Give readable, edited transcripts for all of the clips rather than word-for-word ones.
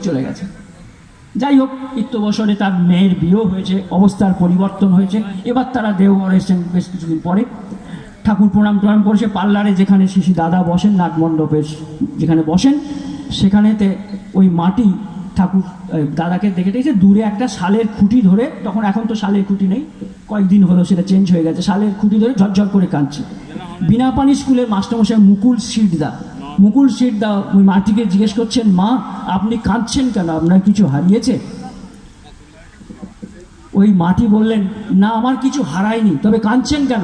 চলে গেছে। যাই হোক, ইত্যবসরে তার মেয়ের বিয়েও হয়েছে, অবস্থার পরিবর্তন হয়েছে। এবার তারা দেওঘর এসেছেন বেশ কিছুদিন পরে। ঠাকুর প্রণাম করেছে পার্লারে, যেখানে শিশি দাদা বসেন, নাটমণ্ডপের যেখানে বসেন, সেখানেতে ওই মাটি ঠাকুর দাদাকে দেখে দেখেছে দূরে একটা শালের খুঁটি ধরে, তখন এখন তো শালের খুঁটি নেই, কয়েকদিন হলো সেটা চেঞ্জ হয়ে গেছে, শালের খুঁটি ধরে ঝরঝর করে কাঁদছে। বিনাপানি স্কুলের মাস্টারমশাই মুকুল সিটদা ওই মাটিকে জিজ্ঞেস করছেন, মা আপনি কাঁদছেন কেন, আপনার কিছু হারিয়েছে? ওই মাটি বললেন, না আমার কিছু হারায়নি, তবে কাঁদছেন কেন?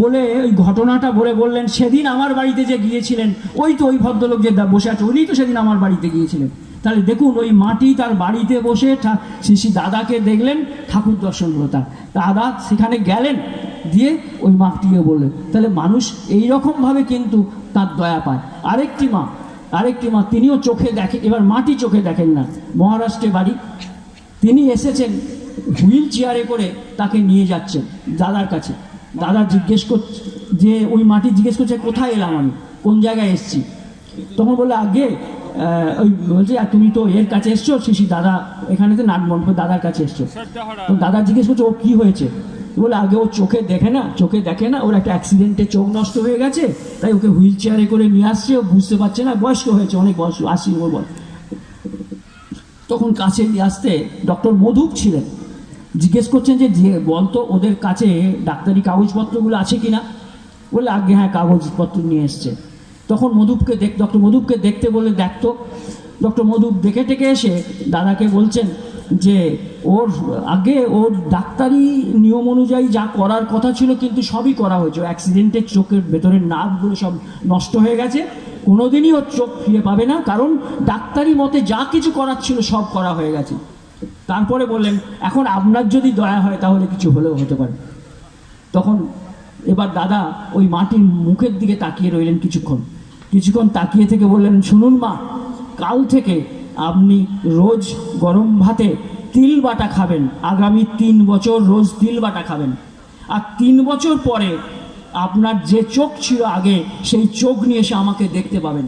বলে ওই ঘটনাটা বললেন, সেদিন আমার বাড়িতে যে গিয়েছিলেন, ওই তো ওই ভদ্রলোক যে বসে আছে, উনি তো সেদিন আমার বাড়িতে গিয়েছিলেন। তাহলে দেখুন, ওই মাটি তার বাড়িতে বসে শিশি দাদাকে দেখলেন, ঠাকুর দর্শন হলো তার, দাদা সেখানে গেলেন, দিয়ে ওই মাটিকে বললেন। তাহলে মানুষ এইরকমভাবে কিন্তু তার দয়া পায়। আরেকটি মা তিনিও চোখে দেখে, এবার মাটি চোখে দেখেন না, মহারাষ্ট্রে বাড়ি, তিনি এসেছেন হুইল চেয়ারে করে, তাকে নিয়ে যাচ্ছেন দাদার কাছে। দাদা জিজ্ঞেস করছে, যে ওই মাটি জিজ্ঞেস করছে কোথায় এলাম আমি, কোন জায়গায় এসছি? তখন বললে, আগে ওই বলছে, তুমি তো এর কাছে এসছো, শিশি দাদা এখানেতে নাটমণ্ডপে দাদার কাছে এসছো। তো দাদা জিজ্ঞেস করছে, ও কি হয়েছে? বলে, আগে ও চোখে দেখে না, ওর একটা অ্যাক্সিডেন্টে চোখ নষ্ট হয়ে গেছে, তাই ওকে হুইল চেয়ারে করে নিয়ে আসছে, ও বুঝতে পারছে না, বয়স্ক হয়েছে, অনেক বয়স, 80 বল। তখন কাছে নিয়ে আসতে ডক্টর মধুপ ছিলেন, জিজ্ঞেস করছেন যে বলতো ওদের কাছে ডাক্তারি কাগজপত্রগুলো আছে কিনা? বলে, আগে হ্যাঁ কাগজপত্র নিয়ে এসছে। তখন ডক্টর মধুপকে দেখতে বলে, দেখতো। ডক্টর মধুপ দেখে টেকে এসে দাদাকে বলছেন যে ওর ডাক্তারি নিয়ম অনুযায়ী যা করার কথা ছিল কিন্তু সবই করা হয়েছে, অ্যাক্সিডেন্টের চোখের ভেতরের নার্ভগুলো সব নষ্ট হয়ে গেছে, কোনোদিনই ওর চোখ ফিরে পাবে না, কারণ ডাক্তারি মতে যা কিছু করার ছিল সব করা হয়ে গেছে। তারপরে বললেন, এখন আপনার যদি দয়া হয় তাহলে কিছু হলেও হতে পারে। তখন এবার দাদা ওই মাটির মুখের দিকে তাকিয়ে রইলেন কিছুক্ষণ তাকিয়ে থেকে বললেন, শুনুন মা, কাল থেকে আপনি রোজ গরম ভাতে তিল বাটা খাবেন, আগামী 3 বছর রোজ তিল বাটা খাবেন, আর 3 বছর পরে আপনার যে চোখ ছিল আগে, সেই চোখ নিয়ে এসে আমাকে দেখতে পাবেন।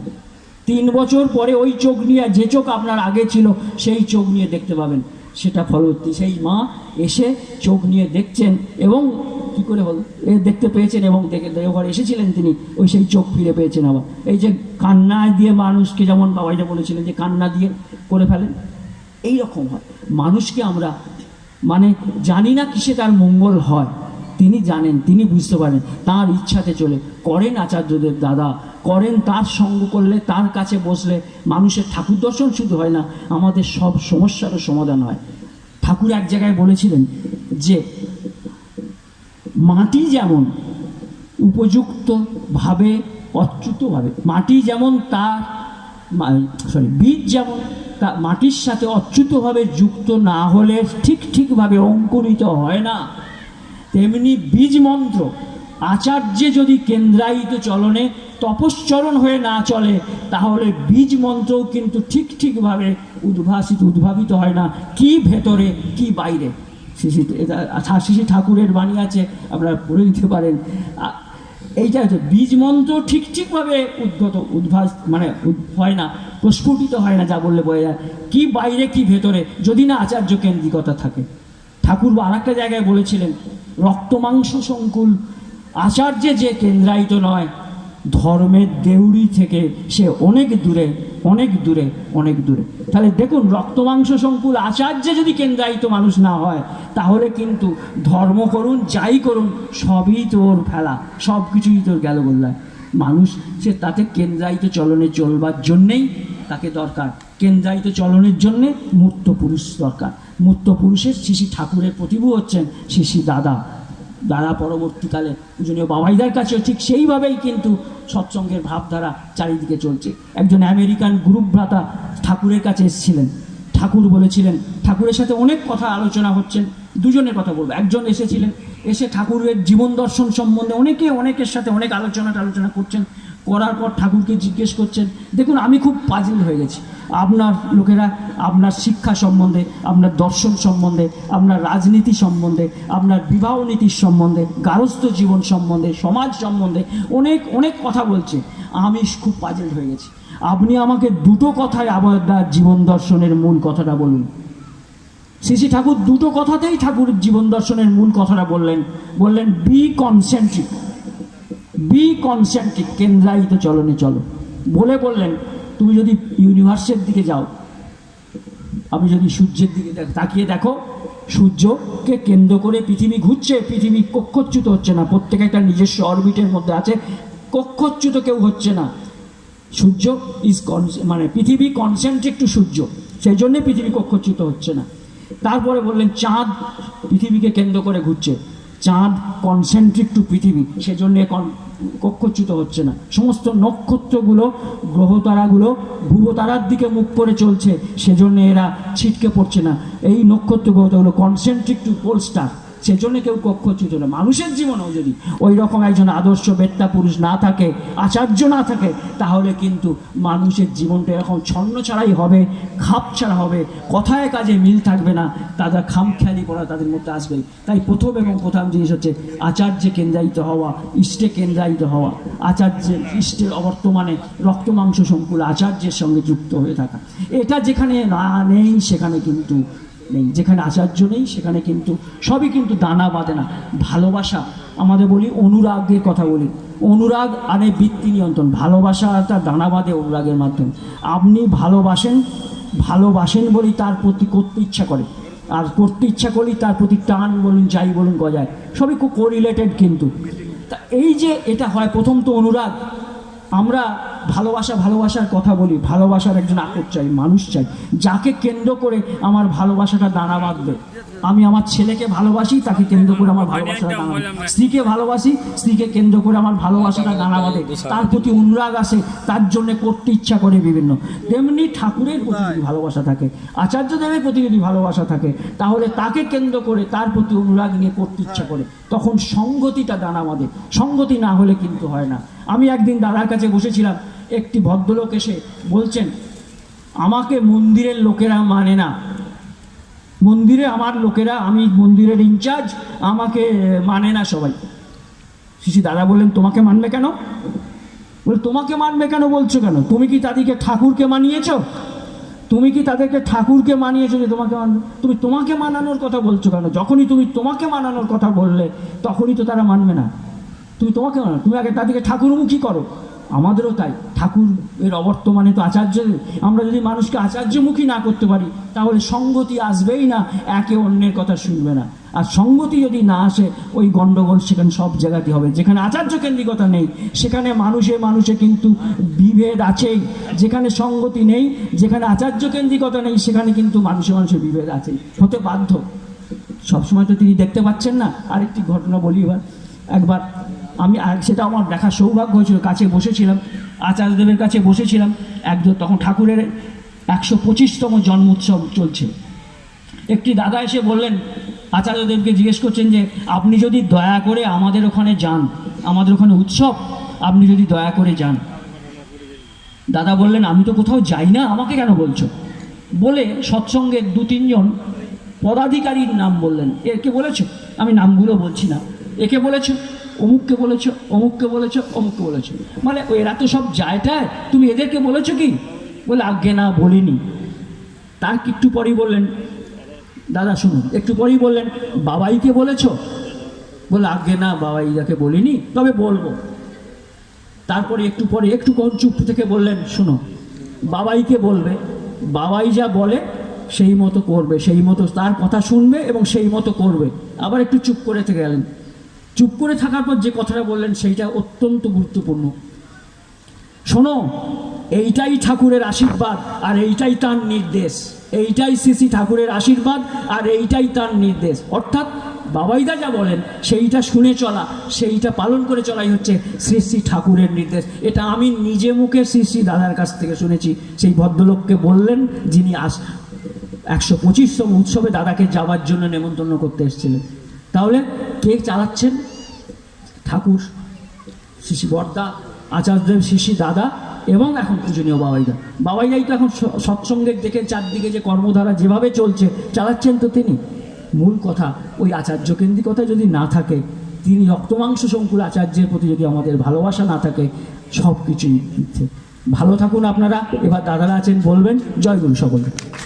3 বছর পরে ওই চোখ নিয়ে, যে চোখ আপনার আগে ছিল সেই চোখ নিয়ে দেখতে পাবেন। সেটা ফলবর্তী সেই মা এসে চোখ নিয়ে দেখছেন, এবং কী করে হলো দেখতে পেয়েছেন, এবং দেওঘর এসেছিলেন তিনি, ওই সেই চোখ ফিরে পেয়েছেন। আবার এই যে কান্না দিয়ে মানুষকে, যেমন বাবাইটা বলেছিলেন যে কান্না দিয়ে করে ফেলেন, এই রকম হয় মানুষকে। আমরা জানি না কিসে তার মঙ্গল হয়, তিনি জানেন, তিনি বুঝতে পারেন, তার ইচ্ছাতে চলে করেন। আচার্যদেব দাদা করেন, তার সঙ্গ করলে, তার কাছে বসলে মানুষের ঠাকুর দর্শন শুধু হয় না, আমাদের সব সমস্যারও সমাধান হয়। ঠাকুর এক জায়গায় বলেছিলেন যে মাটি যেমন উপযুক্তভাবে অচ্যুতভাবে, মাটি যেমন বীজ যেমন তা মাটির সাথে অচ্যুতভাবে যুক্ত না হলে ঠিকভাবে অঙ্কুরিত হয় না, তেমনি বীজ মন্ত্র আচার্যে যদি কেন্দ্রায়িত চলনে তপশ্চরণ হয়ে না চলে, তাহলে বীজ মন্ত্রও কিন্তু ঠিকভাবে উদ্ভাবিত হয় না, কি ভেতরে কি বাইরে। শিশি ঠাকুরের বাণী আছে, আপনারা পড়ে নিতে পারেন। এইটা হচ্ছে বীজ মন্ত্র ঠিকভাবে হয় না, প্রস্ফুটিত হয় না, যা বললে বোঝা যায়, কি বাইরে কি ভেতরে, যদি না আচার্য কেন্দ্রিকতা থাকে। ঠাকুর আর একটা জায়গায় বলেছিলেন, রক্ত মাংস সংকুল আচার্যে যে কেন্দ্রায়িত নয়, ধর্মের দেউড়ি থেকে সে অনেক দূরে। তাহলে দেখুন, রক্ত মাংস সংকুল আচার্যে যদি কেন্দ্রায়িত মানুষ না হয়, তাহলে কিন্তু ধর্ম করুন, যাই করুন, সবই তোর ফেলা, সব কিছুই তোর গেল বললাম। মানুষ সে তাতে কেন্দ্রায়িত চলনে চলবার জন্যেই তাকে দরকার, কেন্দ্রায়িত চলনের জন্যে মূর্ত পুরুষ দরকার। মূর্ত পুরুষের শিশি ঠাকুরের প্রতিভু হচ্ছেন শিশি দাদা। পরবর্তীকালে পূজনীয় বাবাইদার কাছেও ঠিক সেইভাবেই কিন্তু সৎসঙ্গের ভাবধারা চারিদিকে চলছে। একজন আমেরিকান গ্রুপ ভ্রাতা ঠাকুরের কাছে এসেছিলেন, ঠাকুর বলেছিলেন, ঠাকুরের সাথে অনেক কথা আলোচনা হচ্ছেন, দুজনের কথা বলবো। একজন এসেছিলেন, এসে ঠাকুরের জীবন দর্শন সম্বন্ধে অনেকের সাথে অনেক আলোচনা করছেন, করার পর ঠাকুরকে জিজ্ঞেস করছেন, দেখুন আমি খুব পাজিল হয়ে গেছি, আপনার লোকেরা আপনার শিক্ষা সম্বন্ধে, আপনার দর্শন সম্বন্ধে, আপনার রাজনীতি সম্বন্ধে, আপনার বিবাহ নীতির সম্বন্ধে, গার্হস্থ্য জীবন সম্বন্ধে, সমাজ সম্বন্ধে অনেক কথা বলছে, আমি খুব পাজিল হয়ে গেছি। আপনি আমাকে দুটো কথায় আবার জীবন দর্শনের মূল কথাটা বলুন। শ্রী শ্রী ঠাকুর দুটো কথাতেই ঠাকুরের জীবন দর্শনের মূল কথাটা বললেন বি কনসেন্ট্রিক, বি কনসেন্ট্রিক, কেন্দ্রায়িত চলনে চলো। বললেন তুমি যদি ইউনিভার্সের দিকে যাও, আপনি যদি সূর্যের দিকে তাকিয়ে দেখো, সূর্যকে কেন্দ্র করে পৃথিবী ঘুরছে, পৃথিবী কক্ষচ্যুত হচ্ছে না, প্রত্যেকে একটা নিজস্ব অরবিটের মধ্যে আছে, কক্ষচ্যুত কেউ হচ্ছে না। সূর্য ইজ মানে পৃথিবী কনসেন্ট্রিক টু সূর্য, সেই জন্যে পৃথিবী কক্ষচ্যুত হচ্ছে না। তারপরে বললেন চাঁদ পৃথিবীকে কেন্দ্র করে ঘুরছে, চাঁদ কনসেন্ট্রিক টু পৃথিবী, সেজন্য কক্ষচ্যুত হচ্ছে না। সমস্ত নক্ষত্রগুলো, গ্রহতারাগুলো ধ্রুবতারার দিকে মুখ করে চলছে, সেজন্য এরা ছিটকে পড়ছে না। এই নক্ষত্র গ্রহতারগুলো কনসেন্ট্রিক টু পোল স্টার, সেজন্য কেউ কক্ষচ্যুত না। মানুষের জীবনেও যদি ওই রকম একজন আদর্শ বেত্তা পুরুষ না থাকে, আচার্য না থাকে, তাহলে কিন্তু মানুষের জীবনটা এরকম ছন্ন ছাড়াই হবে, খাপ ছাড়া হবে, কথায় কাজে মিল থাকবে না, তাদের খামখেয়ালি পড়া তাদের মধ্যে আসবেই। তাই প্রথম এবং প্রধান জিনিস হচ্ছে আচার্যে কেন্দ্রায়িত হওয়া, ইষ্টে কেন্দ্রায়িত হওয়া, আচার্যের ইষ্টের অবর্তমানে রক্ত মাংস সংকুল আচার্যের সঙ্গে যুক্ত হয়ে থাকা। এটা যেখানে না নেই সেখানে কিন্তু নেই, যেখানে আচার্য নেই সেখানে কিন্তু সবই কিন্তু দানা বাঁধে না। ভালোবাসা, আমাদের বলি অনুরাগের কথা বলি, অনুরাগ আনে বৃত্তি নিয়ন্ত্রণ, ভালোবাসাটা দানা বাঁধে অনুরাগের মাধ্যমে। আপনি ভালোবাসেন বলেই তার প্রতি করতে ইচ্ছা করে, আর করতে ইচ্ছা করলেই তার প্রতি টান বলুন, যাই বলুন, গজায়, সবই খুব কোরিলেটেড। কিন্তু তা এই যে এটা হয়, প্রথম তো অনুরাগ। আমরা ভালোবাসার কথা বলি, ভালোবাসার একজন আকর চাই, মানুষ চাই, যাকে কেন্দ্র করে আমার ভালোবাসাটা দানা বাঁধবে। আমি আমার ছেলেকে ভালোবাসি, তাকে কেন্দ্র করে আমার ভালোবাসাটা দানা বাঁধে। স্ত্রীকে ভালোবাসি, স্ত্রীকে কেন্দ্র করে আমার ভালোবাসাটা দানা বাঁধে, তার প্রতি অনুরাগ আসে, তার জন্য করতে ইচ্ছা করে বিভিন্ন। তেমনি ঠাকুরের প্রতি যদি ভালোবাসা থাকে, আচার্যদেবের প্রতি যদি ভালোবাসা থাকে, তাহলে তাকে কেন্দ্র করে তার প্রতি অনুরাগ নিয়ে করতে ইচ্ছা করে, তখন সঙ্গতিটা দানা বাঁধে। সঙ্গতি না হলে কিন্তু হয় না। আমি একদিন দাদার কাছে বসেছিলাম, একটি ভদ্রলোক এসে বলছেন আমাকে মন্দিরের লোকেরা মানে না, মন্দিরে আমার লোকেরা, আমি মন্দিরের ইনচার্জ, আমাকে মানে না সবাই। শ্রী দাদা বললেন তোমাকে মানবে কেন? বলে তোমাকে মানবে কেন বলছো কেন? তুমি কি তাদেরকে ঠাকুরকে মানিয়েছো? তুমি কি তাদেরকে ঠাকুরকে মানিয়েছো যে তোমাকে মানবে? তুমি তোমাকে মানানোর কথা বলছো কেন? যখনই তুমি তোমাকে মানানোর কথা বললে তখনই তো তারা মানবে না। তুমি তোমাকে মানো, তুমি আগে তাদেরকে ঠাকুরমুখী করো। আমাদেরও তাই, ঠাকুরের অবর্তমানে তো আচার্য। আমরা যদি মানুষকে আচার্যমুখী না করতে পারি, তাহলে সঙ্গতি আসবেই না, একে অন্যের কথা শুনবে না। আর সঙ্গতি যদি না আসে, ওই গণ্ডগোল সেখানে সব জায়গাতেই হবে। যেখানে আচার্য কেন্দ্রিকতা নেই, সেখানে মানুষে কিন্তু বিভেদ আছেই। যেখানে সঙ্গতি নেই, যেখানে আচার্য কেন্দ্রিকতা নেই, সেখানে কিন্তু মানুষে বিভেদ আছেই, হতে বাধ্য। সবসময় তো তিনি দেখতে পাচ্ছেন না। আরেকটি ঘটনা বলি একবার আমি, সেটা আমার দেখার সৌভাগ্য হয়েছিল, কাছে বসেছিলাম, আচার্যদেবের কাছে বসেছিলাম একজন, তখন ঠাকুরের 125তম জন্ম উৎসব চলছে। একটি দাদা এসে বললেন, আচার্যদেবকে জিজ্ঞেস করছেন যে আপনি যদি দয়া করে আমাদের ওখানে যান, আমাদের ওখানে উৎসব, আপনি যদি দয়া করে যান। দাদা বললেন আমি তো কোথাও যাই না, আমাকে কেন বলছো? বলে সৎসঙ্গের 2-3 পদাধিকারীর নাম বললেন। একে বলেছো? আমি নামগুলো বলছি না। একে বলেছো, অমুককে বলেছো, অমুককে বলেছো, অমুককে বলেছো। মানে এরা তো সব যায়টায়, তুমি এদেরকে বলেছো কি? বলে আজ্ঞে না, বলিনি। তার একটু পরেই বললেন, দাদা শুনুন, একটু পরেই বললেন বাবাইকে বলেছো? বলে আজ্ঞে না, বাবাই যাকে বলিনি, তবে বলবো। তারপরে একটু পরে একটু কোন চুপ থেকে বললেন, শুনো, বাবাইকে বলবে, বাবাই যা বলে সেই মতো করবে, সেই মতো তার কথা শুনবে এবং সেই মতো করবে। আবার একটু চুপ করে থেকে গেলেন। চুপ করে থাকার পর যে কথাটা বললেন সেইটা অত্যন্ত গুরুত্বপূর্ণ। শোনো, এইটাই ঠাকুরের আশীর্বাদ আর এইটাই তার নির্দেশ, এইটাই শ্রী ঠাকুরের আশীর্বাদ আর এইটাই তার নির্দেশ। অর্থাৎ বাবাইদা যা বলেন সেইটা শুনে চলা, সেইটা পালন করে চলাই হচ্ছে শ্রী ঠাকুরের নির্দেশ। এটা আমি নিজে মুখে শ্রী দাদার কাছ থেকে শুনেছি। সেই ভদ্রলোককে বললেন যিনি 125তম উৎসবে দাদাকে যাওয়ার জন্য নেমন্তন্ন করতে এসেছিলেন। তাহলে কে চালাচ্ছেন? ঠাকুর, শ্রী বর্দা, আচার্যদেব, শ্রী দাদা এবং এখন পূজনীয় বাবাইদা। বাবাইদাই তো এখন সৎসঙ্গের দেখে চারদিকে যে কর্মধারা যেভাবে চলছে চালাচ্ছেন তো তিনি। মূল কথা ওই আচার্য কেন্দ্রিকতা যদি না থাকে, তিনি রক্তমাংস সংকুল আচার্যের প্রতি যদি আমাদের ভালোবাসা না থাকে, সব কিছুই মিথ্যে। ভালো থাকুন আপনারা। এবার দাদারা আছেন, বলবেন। জয় গুরু সকলকে।